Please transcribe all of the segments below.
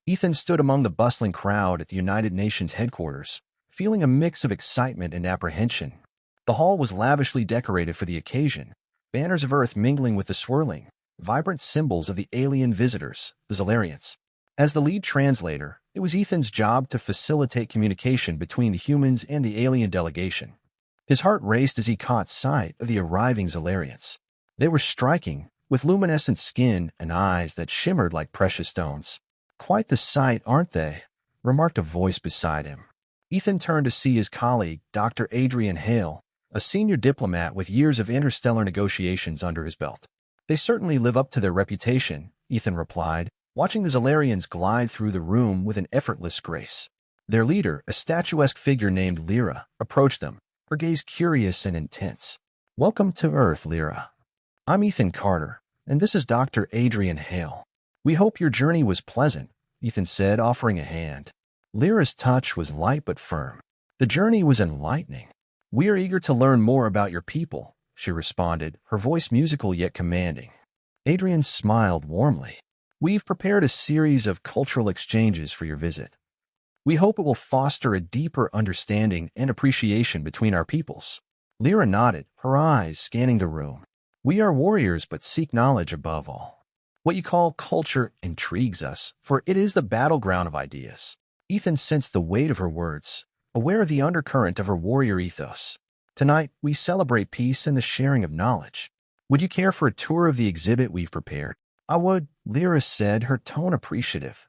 Ethan stood among the bustling crowd at the United Nations headquarters, feeling a mix of excitement and apprehension. The hall was lavishly decorated for the occasion, banners of Earth mingling with the swirling, vibrant symbols of the alien visitors, the Zolarians. As the lead translator, it was Ethan's job to facilitate communication between the humans and the alien delegation. His heart raced as he caught sight of the arriving Zolarians. They were striking, with luminescent skin and eyes that shimmered like precious stones. "Quite the sight, aren't they?" remarked a voice beside him. Ethan turned to see his colleague, Dr. Adrian Hale, a senior diplomat with years of interstellar negotiations under his belt. "They certainly live up to their reputation," Ethan replied, watching the Zolarians glide through the room with an effortless grace. Their leader, a statuesque figure named Lyra, approached them, her gaze curious and intense. "Welcome to Earth, Lyra. I'm Ethan Carter, and this is Dr. Adrian Hale. We hope your journey was pleasant," Ethan said, offering a hand. Lyra's touch was light but firm. "The journey was enlightening. We are eager to learn more about your people," she responded, her voice musical yet commanding. Adrian smiled warmly. "We've prepared a series of cultural exchanges for your visit. We hope it will foster a deeper understanding and appreciation between our peoples." Lyra nodded, her eyes scanning the room. "We are warriors but seek knowledge above all. What you call culture intrigues us, for it is the battleground of ideas." Ethan sensed the weight of her words, aware of the undercurrent of her warrior ethos. "Tonight, we celebrate peace and the sharing of knowledge. Would you care for a tour of the exhibit we've prepared?" "I would," Lyra said, her tone appreciative.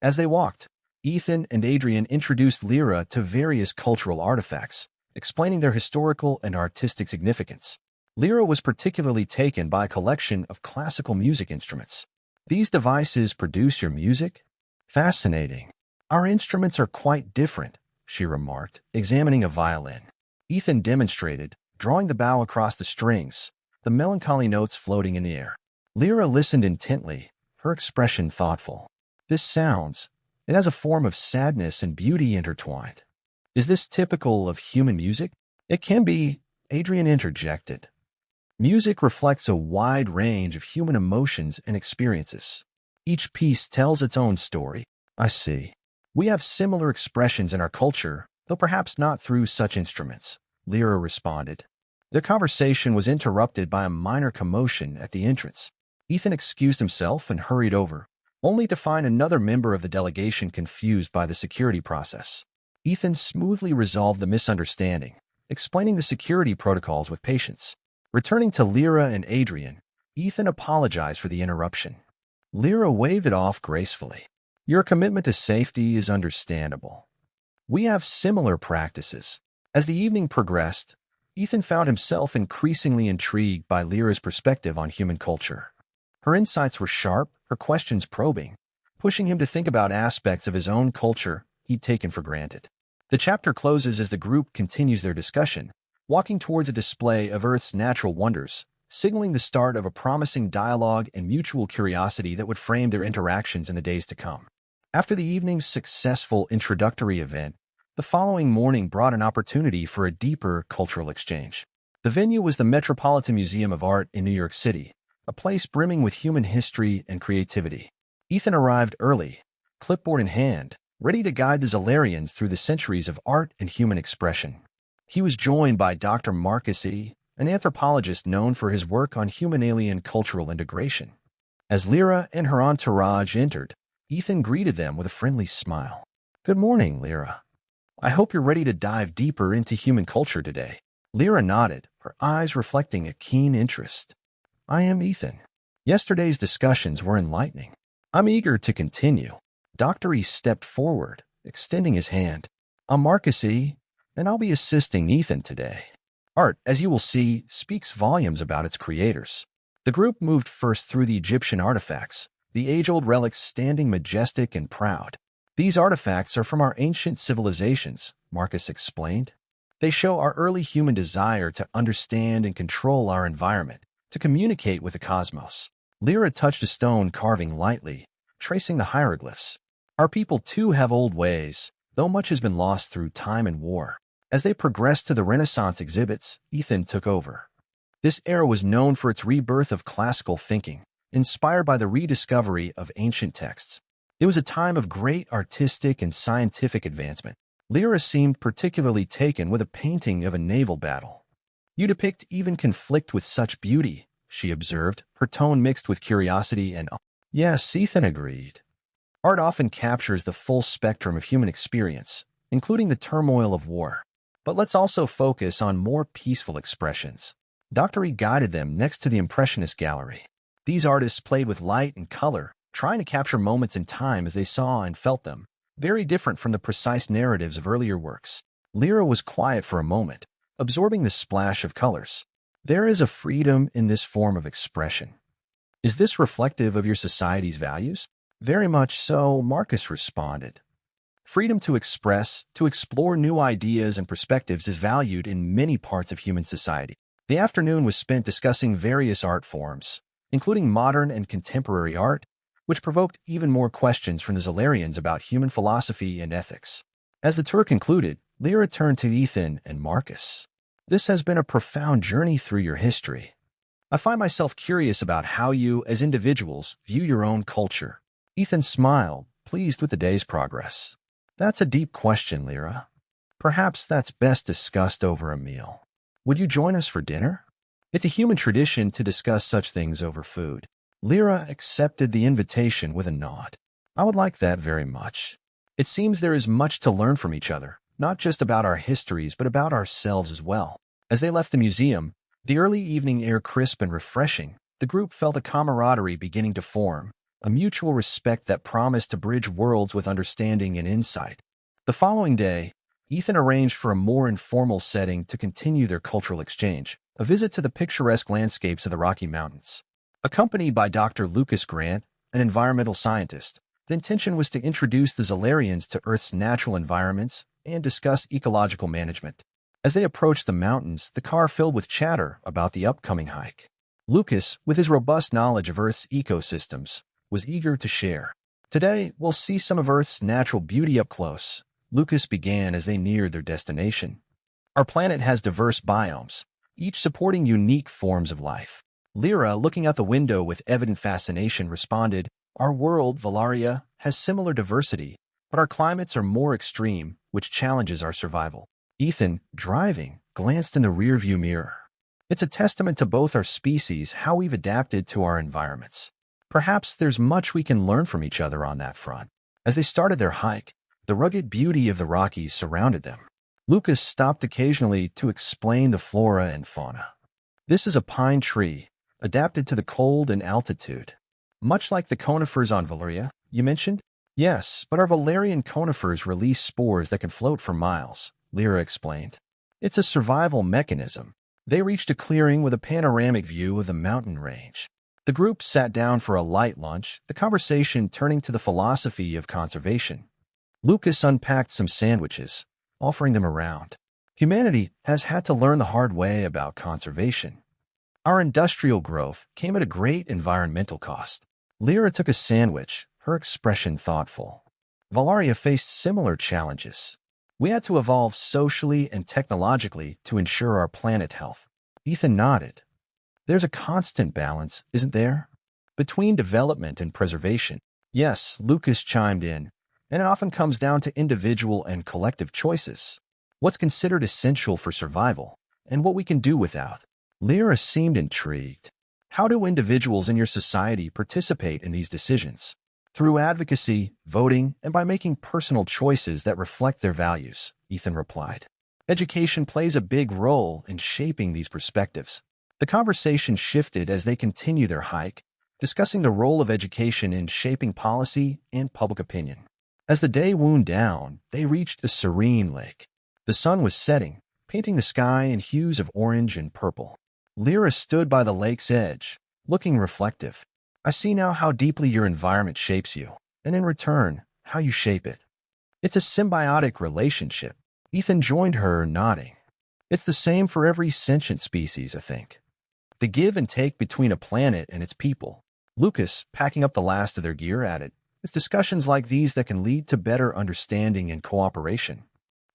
As they walked, Ethan and Adrian introduced Lyra to various cultural artifacts, explaining their historical and artistic significance. Lyra was particularly taken by a collection of classical music instruments. "These devices produce your music? Fascinating. Our instruments are quite different," she remarked, examining a violin. Ethan demonstrated, drawing the bow across the strings, the melancholy notes floating in the air. Lyra listened intently, her expression thoughtful. "This sounds, it has a form of sadness and beauty intertwined. Is this typical of human music?" "It can be," Adrian interjected. "Music reflects a wide range of human emotions and experiences. Each piece tells its own story." "I see. We have similar expressions in our culture, though perhaps not through such instruments," Lyra responded. Their conversation was interrupted by a minor commotion at the entrance. Ethan excused himself and hurried over, only to find another member of the delegation confused by the security process. Ethan smoothly resolved the misunderstanding, explaining the security protocols with patience. Returning to Lyra and Adrian, Ethan apologized for the interruption. Lyra waved it off gracefully. "Your commitment to safety is understandable. We have similar practices." As the evening progressed, Ethan found himself increasingly intrigued by Lyra's perspective on human culture. Her insights were sharp, her questions probing, pushing him to think about aspects of his own culture he'd taken for granted. The chapter closes as the group continues their discussion, walking towards a display of Earth's natural wonders, signaling the start of a promising dialogue and mutual curiosity that would frame their interactions in the days to come. After the evening's successful introductory event, the following morning brought an opportunity for a deeper cultural exchange. The venue was the Metropolitan Museum of Art in New York City, a place brimming with human history and creativity. Ethan arrived early, clipboard in hand, ready to guide the Zolarians through the centuries of art and human expression. He was joined by Dr. Marcus E., an anthropologist known for his work on human-alien cultural integration. As Lyra and her entourage entered, Ethan greeted them with a friendly smile. "Good morning, Lyra. I hope you're ready to dive deeper into human culture today." Lyra nodded, her eyes reflecting a keen interest. "I am Ethan. Yesterday's discussions were enlightening. I'm eager to continue." Dr. E stepped forward, extending his hand. "I'm Marcus E., and I'll be assisting Ethan today. Art, as you will see, speaks volumes about its creators." The group moved first through the Egyptian artifacts, the age-old relics standing majestic and proud. "These artifacts are from our ancient civilizations," Marcus explained. "They show our early human desire to understand and control our environment, to communicate with the cosmos." Lyra touched a stone carving lightly, tracing the hieroglyphs. "Our people too have old ways, though much has been lost through time and war." As they progressed to the Renaissance exhibits, Ethan took over. This era was known for its rebirth of classical thinking, inspired by the rediscovery of ancient texts. It was a time of great artistic and scientific advancement. Lyra seemed particularly taken with a painting of a naval battle. You depict even conflict with such beauty, she observed, her tone mixed with curiosity and awe. Yes, Ethan agreed. Art often captures the full spectrum of human experience, including the turmoil of war. But let's also focus on more peaceful expressions. Dr. E guided them next to the Impressionist gallery. These artists played with light and color, trying to capture moments in time as they saw and felt them, very different from the precise narratives of earlier works. Lyra was quiet for a moment, absorbing the splash of colors. There is a freedom in this form of expression. Is this reflective of your society's values? Very much so, Marcus responded. Freedom to express, to explore new ideas and perspectives is valued in many parts of human society. The afternoon was spent discussing various art forms, including modern and contemporary art, which provoked even more questions from the Zolarians about human philosophy and ethics. As the tour concluded, Lyra turned to Ethan and Marcus. This has been a profound journey through your history. I find myself curious about how you, as individuals, view your own culture. Ethan smiled, pleased with the day's progress. That's a deep question, Lyra. Perhaps that's best discussed over a meal. Would you join us for dinner? It's a human tradition to discuss such things over food. Lyra accepted the invitation with a nod. I would like that very much. It seems there is much to learn from each other, not just about our histories, but about ourselves as well. As they left the museum, the early evening air crisp and refreshing, the group felt a camaraderie beginning to form, a mutual respect that promised to bridge worlds with understanding and insight. The following day, Ethan arranged for a more informal setting to continue their cultural exchange, a visit to the picturesque landscapes of the Rocky Mountains. Accompanied by Dr. Lucas Grant, an environmental scientist, the intention was to introduce the Zolarians to Earth's natural environments and discuss ecological management. As they approached the mountains, the car filled with chatter about the upcoming hike. Lucas, with his robust knowledge of Earth's ecosystems, was eager to share. Today, we'll see some of Earth's natural beauty up close, Lucas began as they neared their destination. Our planet has diverse biomes, each supporting unique forms of life. Lyra, looking out the window with evident fascination, responded, Our world, Valaria, has similar diversity, but our climates are more extreme, which challenges our survival. Ethan, driving, glanced in the rearview mirror. It's a testament to both our species, how we've adapted to our environments. Perhaps there's much we can learn from each other on that front. As they started their hike, the rugged beauty of the Rockies surrounded them. Lucas stopped occasionally to explain the flora and fauna. This is a pine tree, adapted to the cold and altitude. Much like the conifers on Valeria, you mentioned? Yes, but our Valerian conifers release spores that can float for miles, Lyra explained. It's a survival mechanism. They reached a clearing with a panoramic view of the mountain range. The group sat down for a light lunch, the conversation turning to the philosophy of conservation. Lucas unpacked some sandwiches, offering them around. Humanity has had to learn the hard way about conservation. Our industrial growth came at a great environmental cost. Lyra took a sandwich, her expression thoughtful. Valaria faced similar challenges. We had to evolve socially and technologically to ensure our planet health. Ethan nodded. There's a constant balance, isn't there? Between development and preservation. Yes, Lucas chimed in, and it often comes down to individual and collective choices. What's considered essential for survival, and what we can do without. Lyra seemed intrigued. How do individuals in your society participate in these decisions? Through advocacy, voting, and by making personal choices that reflect their values, Ethan replied. Education plays a big role in shaping these perspectives. The conversation shifted as they continued their hike, discussing the role of education in shaping policy and public opinion. As the day wound down, they reached a serene lake. The sun was setting, painting the sky in hues of orange and purple. Lyra stood by the lake's edge, looking reflective. I see now how deeply your environment shapes you, and in return, how you shape it. It's a symbiotic relationship. Ethan joined her, nodding. It's the same for every sentient species, I think. The give and take between a planet and its people. Lucas, packing up the last of their gear, added, It's discussions like these that can lead to better understanding and cooperation.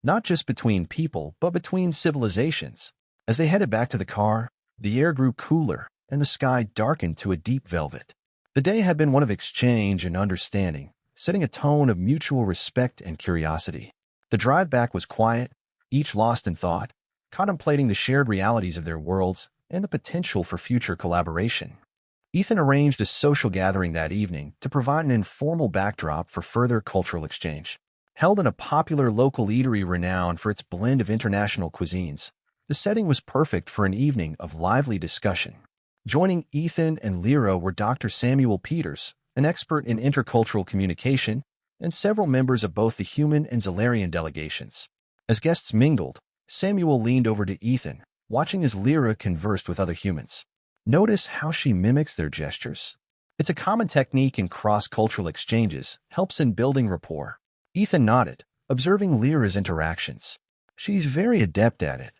Not just between people, but between civilizations. As they headed back to the car, the air grew cooler, and the sky darkened to a deep velvet. The day had been one of exchange and understanding, setting a tone of mutual respect and curiosity. The drive back was quiet, each lost in thought, contemplating the shared realities of their worlds and the potential for future collaboration. Ethan arranged a social gathering that evening to provide an informal backdrop for further cultural exchange. Held in a popular local eatery renowned for its blend of international cuisines, the setting was perfect for an evening of lively discussion. Joining Ethan and Lyra were Dr. Samuel Peters, an expert in intercultural communication, and several members of both the human and Zalarian delegations. As guests mingled, Samuel leaned over to Ethan, watching as Lyra conversed with other humans. Notice how she mimics their gestures. It's a common technique in cross-cultural exchanges, helps in building rapport. Ethan nodded, observing Lyra's interactions. She's very adept at it.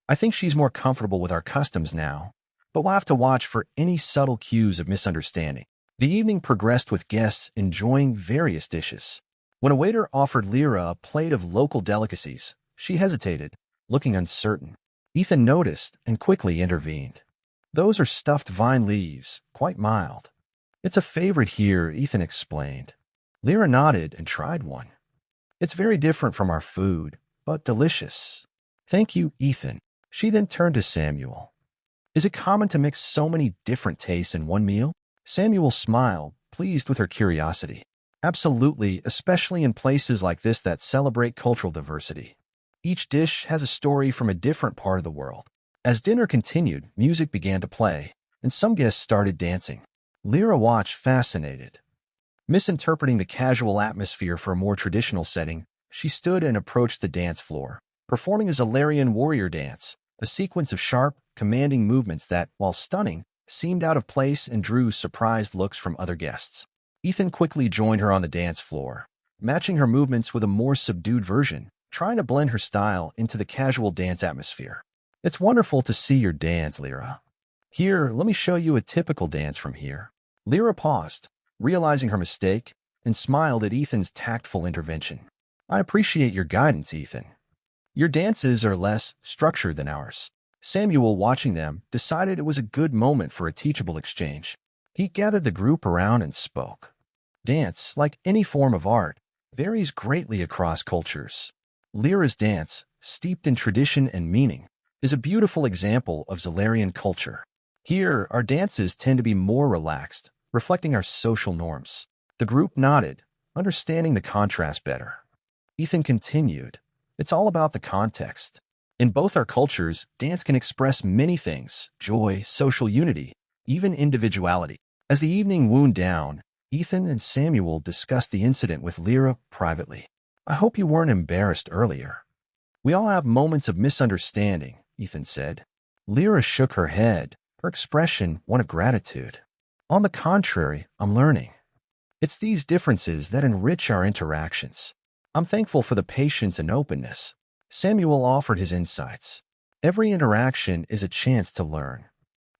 I think she's more comfortable with our customs now, but we'll have to watch for any subtle cues of misunderstanding. The evening progressed with guests enjoying various dishes. When a waiter offered Lyra a plate of local delicacies, she hesitated, looking uncertain. Ethan noticed and quickly intervened. Those are stuffed vine leaves, quite mild. It's a favorite here, Ethan explained. Lyra nodded and tried one. It's very different from our food, but delicious. Thank you, Ethan. She then turned to Samuel. Is it common to mix so many different tastes in one meal? Samuel smiled, pleased with her curiosity. Absolutely, especially in places like this that celebrate cultural diversity. Each dish has a story from a different part of the world. As dinner continued, music began to play, and some guests started dancing. Lyra watched, fascinated. Misinterpreting the casual atmosphere for a more traditional setting, she stood and approached the dance floor, performing a Zalarian warrior dance, a sequence of sharp, commanding movements that, while stunning, seemed out of place and drew surprised looks from other guests. Ethan quickly joined her on the dance floor, matching her movements with a more subdued version, trying to blend her style into the casual dance atmosphere. It's wonderful to see your dance, Lyra. Here, let me show you a typical dance from here. Lyra paused, realizing her mistake, and smiled at Ethan's tactful intervention. I appreciate your guidance, Ethan. Your dances are less structured than ours. Samuel, watching them, decided it was a good moment for a teachable exchange. He gathered the group around and spoke. Dance, like any form of art, varies greatly across cultures. Lyra's dance, steeped in tradition and meaning, is a beautiful example of Zalarian culture. Here, our dances tend to be more relaxed, reflecting our social norms. The group nodded, understanding the contrast better. Ethan continued, it's all about the context. In both our cultures, dance can express many things: joy, social unity, even individuality. As the evening wound down, Ethan and Samuel discussed the incident with Lyra privately. I hope you weren't embarrassed earlier. We all have moments of misunderstanding, Ethan said. Lyra shook her head, her expression one of gratitude. On the contrary, I'm learning. It's these differences that enrich our interactions. I'm thankful for the patience and openness. Samuel offered his insights. Every interaction is a chance to learn.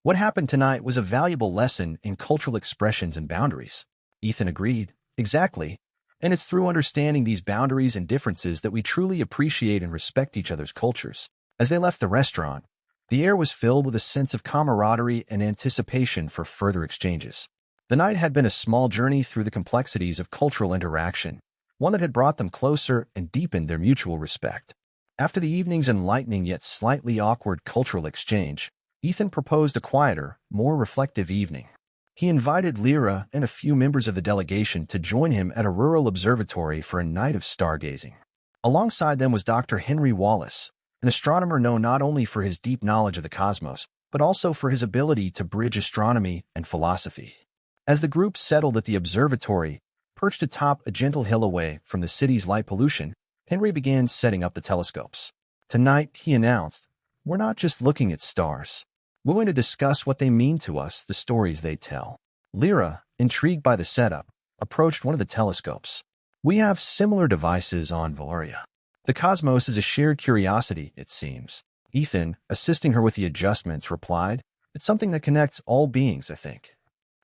What happened tonight was a valuable lesson in cultural expressions and boundaries. Ethan agreed. Exactly. And it's through understanding these boundaries and differences that we truly appreciate and respect each other's cultures. As they left the restaurant, the air was filled with a sense of camaraderie and anticipation for further exchanges. The night had been a small journey through the complexities of cultural interaction, one that had brought them closer and deepened their mutual respect. After the evening's enlightening yet slightly awkward cultural exchange, Ethan proposed a quieter, more reflective evening. He invited Lyra and a few members of the delegation to join him at a rural observatory for a night of stargazing. Alongside them was Dr. Henry Wallace, an astronomer known not only for his deep knowledge of the cosmos, but also for his ability to bridge astronomy and philosophy. As the group settled at the observatory, perched atop a gentle hill away from the city's light pollution, Henry began setting up the telescopes. Tonight, he announced, we're not just looking at stars. We're going to discuss what they mean to us, the stories they tell. Lyra, intrigued by the setup, approached one of the telescopes. We have similar devices on Valoria. The cosmos is a shared curiosity, it seems. Ethan, assisting her with the adjustments, replied, it's something that connects all beings, I think.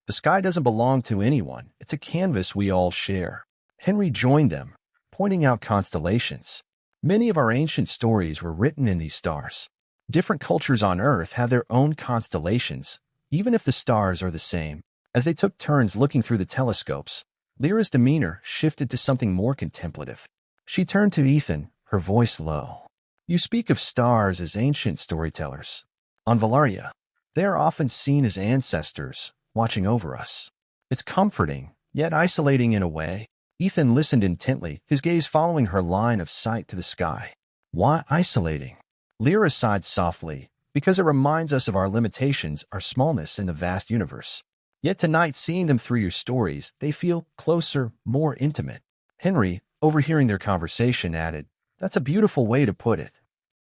The sky doesn't belong to anyone. It's a canvas we all share. Henry joined them, pointing out constellations. Many of our ancient stories were written in these stars. Different cultures on Earth have their own constellations, even if the stars are the same. As they took turns looking through the telescopes, Lyra's demeanor shifted to something more contemplative. She turned to Ethan, her voice low. You speak of stars as ancient storytellers. On Valaria, they are often seen as ancestors, watching over us. It's comforting, yet isolating in a way. Ethan listened intently, his gaze following her line of sight to the sky. Why isolating? Lyra sighed softly, because it reminds us of our limitations, our smallness in the vast universe. Yet tonight, seeing them through your stories, they feel closer, more intimate. Henry, overhearing their conversation, added, That's a beautiful way to put it.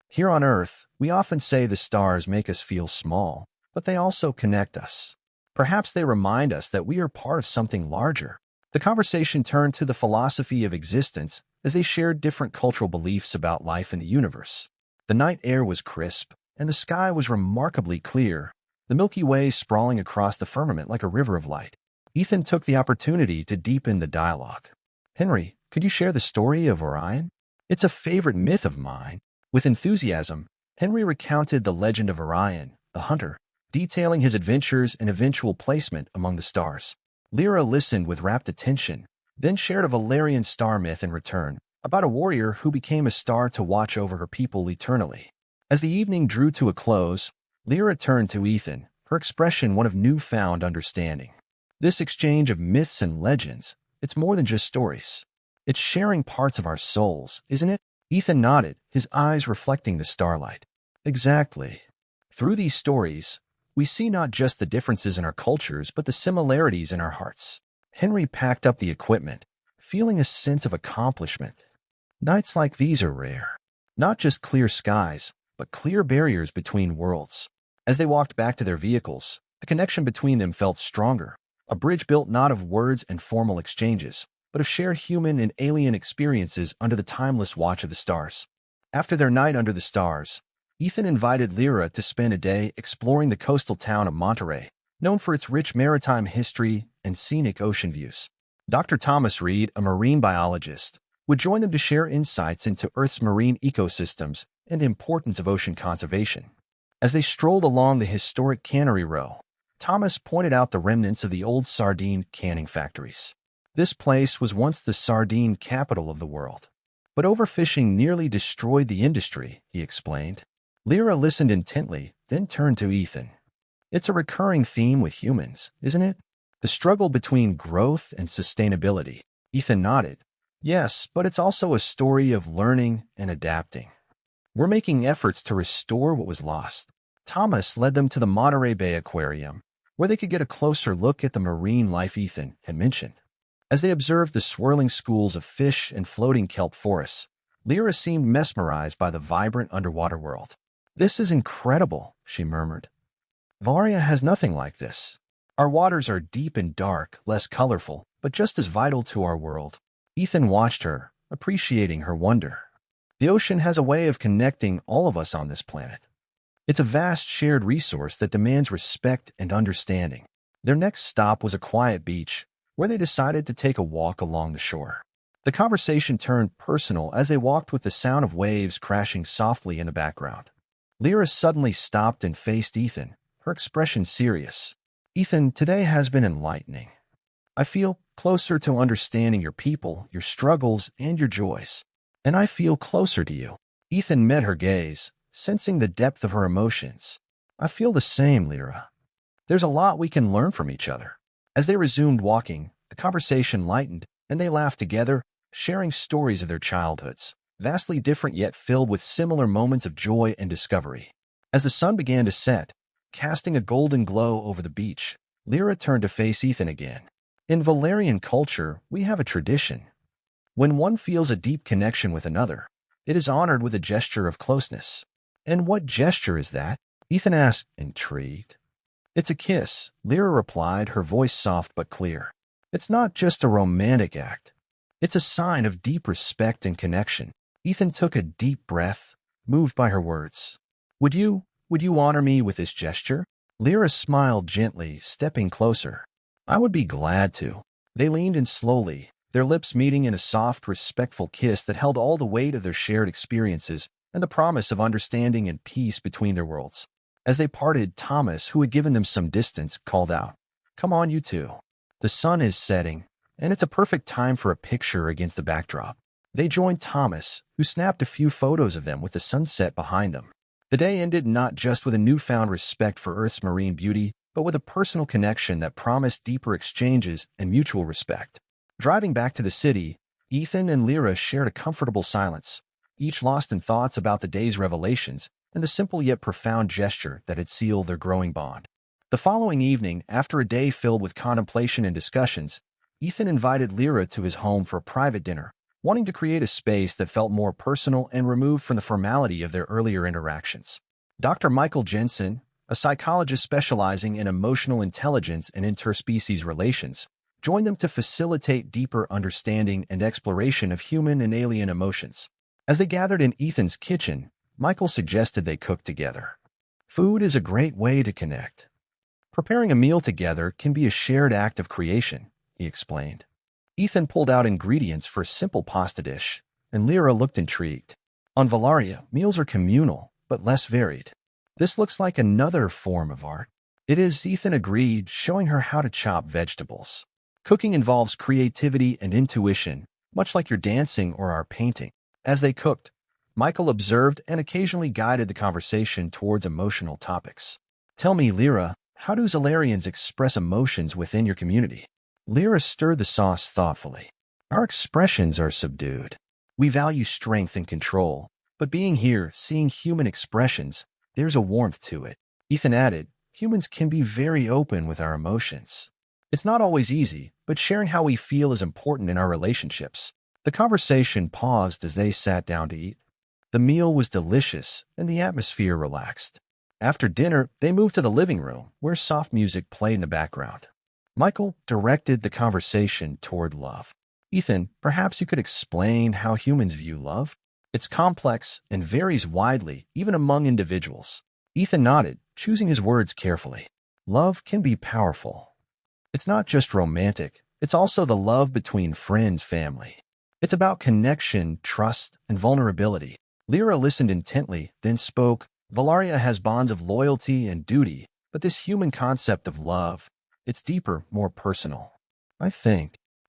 Here on Earth, we often say the stars make us feel small, but they also connect us. Perhaps they remind us that we are part of something larger. The conversation turned to the philosophy of existence as they shared different cultural beliefs about life in the universe. The night air was crisp, and the sky was remarkably clear, the Milky Way sprawling across the firmament like a river of light. Ethan took the opportunity to deepen the dialogue. Henry, could you share the story of Orion? It's a favorite myth of mine. With enthusiasm, Henry recounted the legend of Orion, the hunter, detailing his adventures and eventual placement among the stars. Lyra listened with rapt attention, then shared a Valerian star myth in return, about a warrior who became a star to watch over her people eternally. As the evening drew to a close, Lyra turned to Ethan, her expression one of newfound understanding. This exchange of myths and legends, it's more than just stories. It's sharing parts of our souls, isn't it? Ethan nodded, his eyes reflecting the starlight. Exactly. Through these stories, we see not just the differences in our cultures, but the similarities in our hearts. Henry packed up the equipment, feeling a sense of accomplishment. Nights like these are rare. Not just clear skies, but clear barriers between worlds. As they walked back to their vehicles, the connection between them felt stronger, a bridge built not of words and formal exchanges, but of shared human and alien experiences under the timeless watch of the stars. After their night under the stars, Ethan invited Lyra to spend a day exploring the coastal town of Monterey, known for its rich maritime history and scenic ocean views. Dr. Thomas Reed, a marine biologist, would join them to share insights into Earth's marine ecosystems and the importance of ocean conservation. As they strolled along the historic cannery row, Thomas pointed out the remnants of the old sardine canning factories. This place was once the sardine capital of the world. But overfishing nearly destroyed the industry, he explained. Lyra listened intently, then turned to Ethan. It's a recurring theme with humans, isn't it? The struggle between growth and sustainability. Ethan nodded. Yes, but it's also a story of learning and adapting. We're making efforts to restore what was lost. Thomas led them to the Monterey Bay Aquarium, where they could get a closer look at the marine life Ethan had mentioned. As they observed the swirling schools of fish and floating kelp forests, Lyra seemed mesmerized by the vibrant underwater world. This is incredible, she murmured. Valaria has nothing like this. Our waters are deep and dark, less colorful, but just as vital to our world. Ethan watched her, appreciating her wonder. The ocean has a way of connecting all of us on this planet. It's a vast shared resource that demands respect and understanding. Their next stop was a quiet beach, where they decided to take a walk along the shore. The conversation turned personal as they walked with the sound of waves crashing softly in the background. Lyra suddenly stopped and faced Ethan, her expression serious. Ethan, today has been enlightening. I feel closer to understanding your people, your struggles, and your joys. And I feel closer to you. Ethan met her gaze, sensing the depth of her emotions. I feel the same, Lyra. There's a lot we can learn from each other. As they resumed walking, the conversation lightened, and they laughed together, sharing stories of their childhoods, vastly different yet filled with similar moments of joy and discovery. As the sun began to set, casting a golden glow over the beach, Lyra turned to face Ethan again. In Valerian culture, we have a tradition. When one feels a deep connection with another, it is honored with a gesture of closeness. And what gesture is that? Ethan asked, intrigued. It's a kiss, Lyra replied, her voice soft but clear. It's not just a romantic act. It's a sign of deep respect and connection. Ethan took a deep breath, moved by her words. Would you honor me with this gesture? Lyra smiled gently, stepping closer. I would be glad to. They leaned in slowly, their lips meeting in a soft, respectful kiss that held all the weight of their shared experiences and the promise of understanding and peace between their worlds. As they parted, Thomas, who had given them some distance, called out, Come on, you two. The sun is setting, and it's a perfect time for a picture against the backdrop. They joined Thomas, who snapped a few photos of them with the sunset behind them. The day ended not just with a newfound respect for Earth's marine beauty, but with a personal connection that promised deeper exchanges and mutual respect. Driving back to the city, Ethan and Lyra shared a comfortable silence, each lost in thoughts about the day's revelations and the simple yet profound gesture that had sealed their growing bond. The following evening, after a day filled with contemplation and discussions, Ethan invited Lyra to his home for a private dinner, wanting to create a space that felt more personal and removed from the formality of their earlier interactions. Dr. Michael Jensen, a psychologist specializing in emotional intelligence and interspecies relations, joined them to facilitate deeper understanding and exploration of human and alien emotions. As they gathered in Ethan's kitchen, Michael suggested they cook together. Food is a great way to connect. Preparing a meal together can be a shared act of creation, he explained. Ethan pulled out ingredients for a simple pasta dish, and Lyra looked intrigued. On Valaria, meals are communal, but less varied. This looks like another form of art. It is, Ethan agreed, showing her how to chop vegetables. Cooking involves creativity and intuition, much like your dancing or our painting. As they cooked, Michael observed and occasionally guided the conversation towards emotional topics. Tell me, Lyra, how do Zalarians express emotions within your community? Lyra stirred the sauce thoughtfully. Our expressions are subdued. We value strength and control, but being here, seeing human expressions, there's a warmth to it. Ethan added, humans can be very open with our emotions. It's not always easy, but sharing how we feel is important in our relationships. The conversation paused as they sat down to eat. The meal was delicious, and the atmosphere relaxed. After dinner, they moved to the living room, where soft music played in the background. Michael directed the conversation toward love. Ethan, perhaps you could explain how humans view love? It's complex and varies widely, even among individuals. Ethan nodded, choosing his words carefully. Love can be powerful. It's not just romantic, it's also the love between friends, family. It's about connection, trust, and vulnerability. Lyra listened intently, then spoke. Valaria has bonds of loyalty and duty, but this human concept of love, it's deeper, more personal.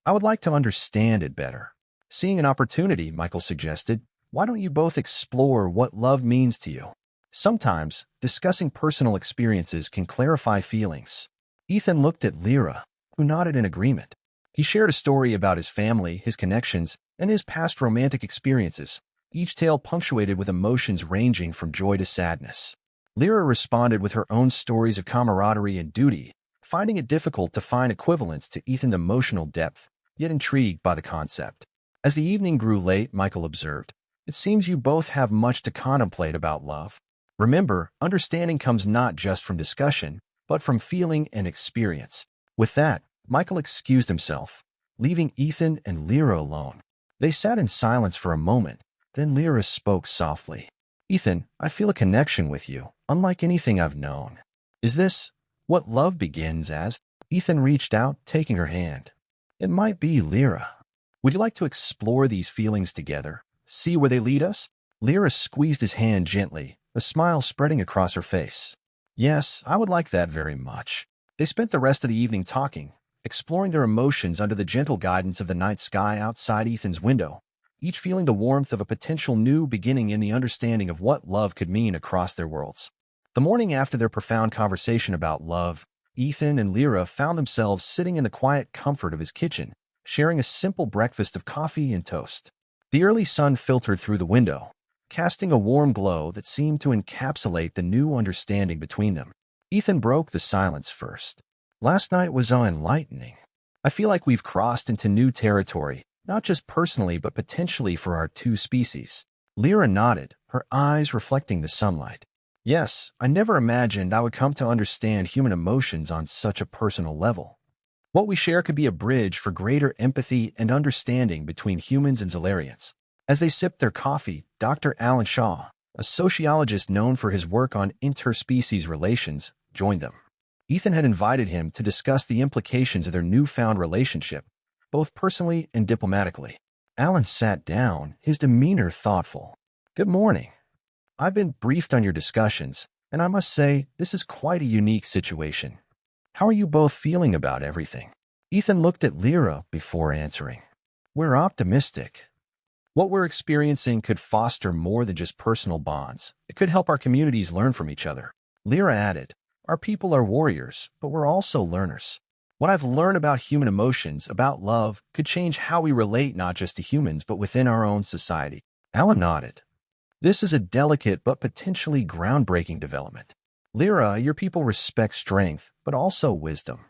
I would like to understand it better. Seeing an opportunity, Michael suggested, why don't you both explore what love means to you? Sometimes, discussing personal experiences can clarify feelings. Ethan looked at Lyra, who nodded in agreement. He shared a story about his family, his connections, and his past romantic experiences, each tale punctuated with emotions ranging from joy to sadness. Lyra responded with her own stories of camaraderie and duty, finding it difficult to find equivalents to Ethan's emotional depth, yet intrigued by the concept. As the evening grew late, Michael observed, it seems you both have much to contemplate about love. Remember, understanding comes not just from discussion, but from feeling and experience. With that, Michael excused himself, leaving Ethan and Lyra alone. They sat in silence for a moment, then Lyra spoke softly. Ethan, I feel a connection with you, unlike anything I've known. Is this what love begins as? Ethan reached out, taking her hand. It might be, Lyra. Would you like to explore these feelings together? See where they lead us? Lyra squeezed his hand gently, a smile spreading across her face. Yes, I would like that very much. They spent the rest of the evening talking, exploring their emotions under the gentle guidance of the night sky outside Ethan's window, each feeling the warmth of a potential new beginning in the understanding of what love could mean across their worlds. The morning after their profound conversation about love, Ethan and Lyra found themselves sitting in the quiet comfort of his kitchen, sharing a simple breakfast of coffee and toast. The early sun filtered through the window, casting a warm glow that seemed to encapsulate the new understanding between them. Ethan broke the silence first. Last night was so enlightening. I feel like we've crossed into new territory, not just personally but potentially for our two species. Lyra nodded, her eyes reflecting the sunlight. Yes, I never imagined I would come to understand human emotions on such a personal level. What we share could be a bridge for greater empathy and understanding between humans and Zalarians. As they sipped their coffee, Dr. Alan Shaw, a sociologist known for his work on interspecies relations, joined them. Ethan had invited him to discuss the implications of their newfound relationship, both personally and diplomatically. Alan sat down, his demeanor thoughtful. Good morning. I've been briefed on your discussions, and I must say, this is quite a unique situation. How are you both feeling about everything? Ethan looked at Lyra before answering. We're optimistic. What we're experiencing could foster more than just personal bonds. It could help our communities learn from each other. Lyra added, our people are warriors, but we're also learners. What I've learned about human emotions, about love, could change how we relate not just to humans, but within our own society. Alan nodded. This is a delicate but potentially groundbreaking development. Lyra, your people respect strength, but also wisdom.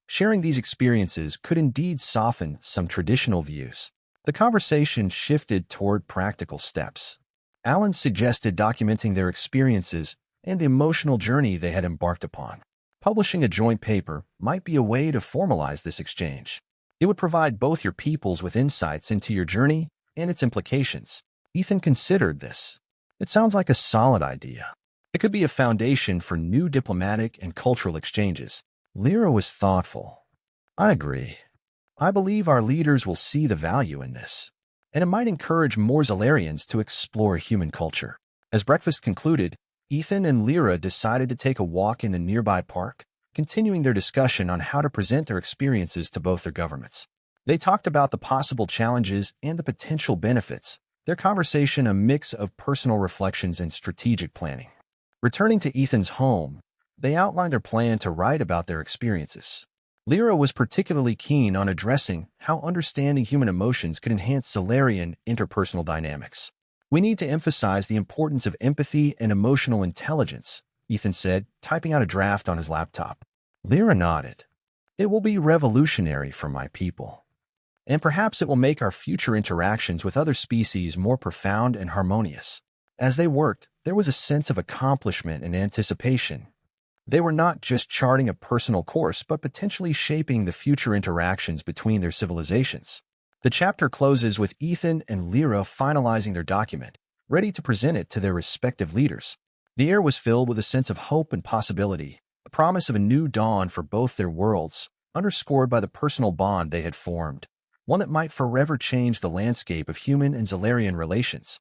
Sharing these experiences could indeed soften some traditional views. The conversation shifted toward practical steps. Alan suggested documenting their experiences and the emotional journey they had embarked upon. Publishing a joint paper might be a way to formalize this exchange. It would provide both your peoples with insights into your journey and its implications. Ethan considered this. It sounds like a solid idea. It could be a foundation for new diplomatic and cultural exchanges. Lyra was thoughtful. I agree. I believe our leaders will see the value in this, and it might encourage more Zalarians to explore human culture. As breakfast concluded, Ethan and Lyra decided to take a walk in the nearby park, continuing their discussion on how to present their experiences to both their governments. They talked about the possible challenges and the potential benefits, their conversation a mix of personal reflections and strategic planning. Returning to Ethan's home, they outlined their plan to write about their experiences. Lyra was particularly keen on addressing how understanding human emotions could enhance Zalarian interpersonal dynamics. We need to emphasize the importance of empathy and emotional intelligence, Ethan said, typing out a draft on his laptop. Lyra nodded. It will be revolutionary for my people, and perhaps it will make our future interactions with other species more profound and harmonious. As they worked, there was a sense of accomplishment and anticipation. They were not just charting a personal course, but potentially shaping the future interactions between their civilizations. The chapter closes with Ethan and Lyra finalizing their document, ready to present it to their respective leaders. The air was filled with a sense of hope and possibility, the promise of a new dawn for both their worlds, underscored by the personal bond they had formed, one that might forever change the landscape of human and Zalarian relations.